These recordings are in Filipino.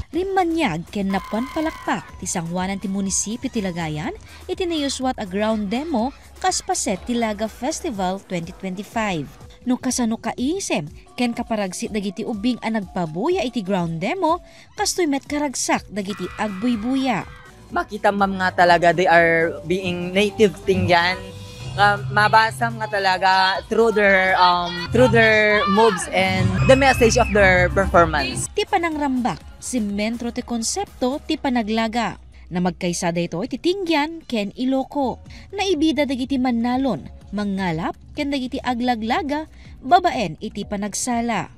Rimanyag ken napan palakpak ti sangwanan ti munisipyo ti Lagayan iti nayuswat a ground demo kas paset ti Laga Festival 2025. No kasano kaisem ken kaparagsit dagiti ubing a nagpabuya iti ground demo kastoy met karagsak dagiti agbuybuya. Makita ma'am nga talaga they are being native Tingyan. Mabasam nga talaga through their moves and the message of their performance. Ti panangrambak, simentro ti konsepto ti panaglaga na magkaysada ito iti Tingyan ken Iloco. Naibida dagiti mannalon, mangalap ken dagiti aglaglaga, babaen iti panagsala.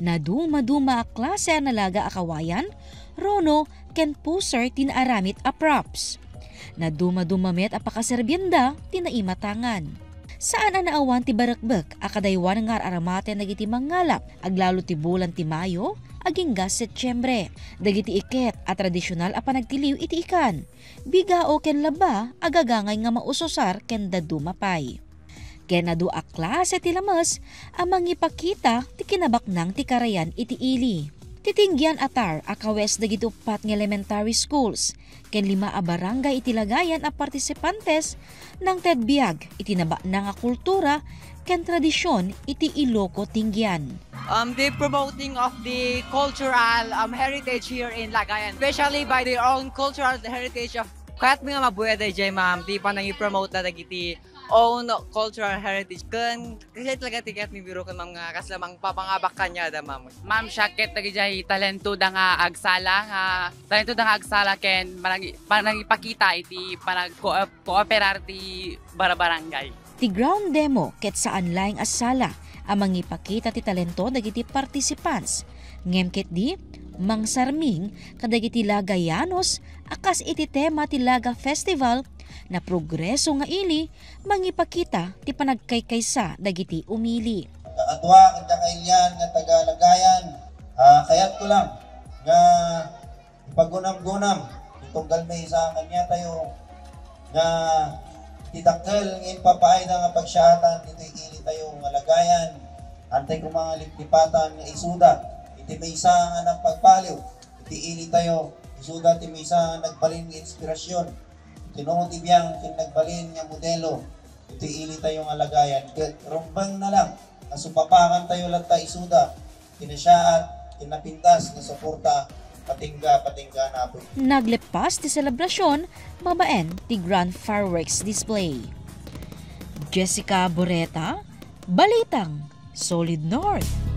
Naduma-duma a klase a nalaga a kawayan, rono ken puser tinaaramit a props. Naduma-duma met a pakaserbyenda tinaimatangan. Saan a naawan ti barakbek a kadaywan nga aramaten dagiti mangalap aglalo ti bulan ti Mayo aging gas Setyembre. Dagiti iket a tradisyonal a panagtiliw iti ikan. Bigao ken laba agagangay nga mausosar ken daduma pay. Ken adu a klase ti lamas amang ipakita ti kinabaknang ti karayan iti ili. Titingyan atar a kawes dagiti upat nga elementary schools ken 5 a barangay iti Lagayan a partisipantes ng tedbiag iti nabaknang a kultura ken tradisyon iti Iloco Tingyan. The promoting of the cultural heritage here in Lagayan, especially by their own cultural heritage of kahit mga mabuya day ma'am, di pa nang i-promote na dagiti own cultural heritage. Kasi talaga tiket ni biro kan mga kaslamang papangabak kanya da ma'am. Ma'am syakit dagiti talento da nga agsala ken panang ipakita iti panag kooperar ti barangay. Ti ground demo ket saan laing asala amang ipakita ti talento dagiti participants. Ngem ket di mangsarming kadagiti Lagayanos akas iti tema ti Laga Festival na progreso nga ili mangipakita ti panagkaykaysa dagiti umili. Atwa ket kailyan nga taga Lagayan, kayat ko lang nga ipagunam-gunam itong galmay sa kanya tayo nga titakkel ngin papaayda nga pagsyatan iti ili tayo nga Lagayan. Antay ko mga lipatan nga isuda iti maysa nga ng pagpaliw iti ili tayo isuda iti maysa nagbalin nga inspirasyon tinuod ibiyang nagbalin nga modelo iti ili tayo nga Lagayan. Rumbang na lang nasupapakan tayo lang tayo isuda tinasyaat tinapintas nga suporta patingga na po. Naglepas ti selebrasyon mabaen ti grand fireworks display. Jessica Boreta, Balitang Solid North.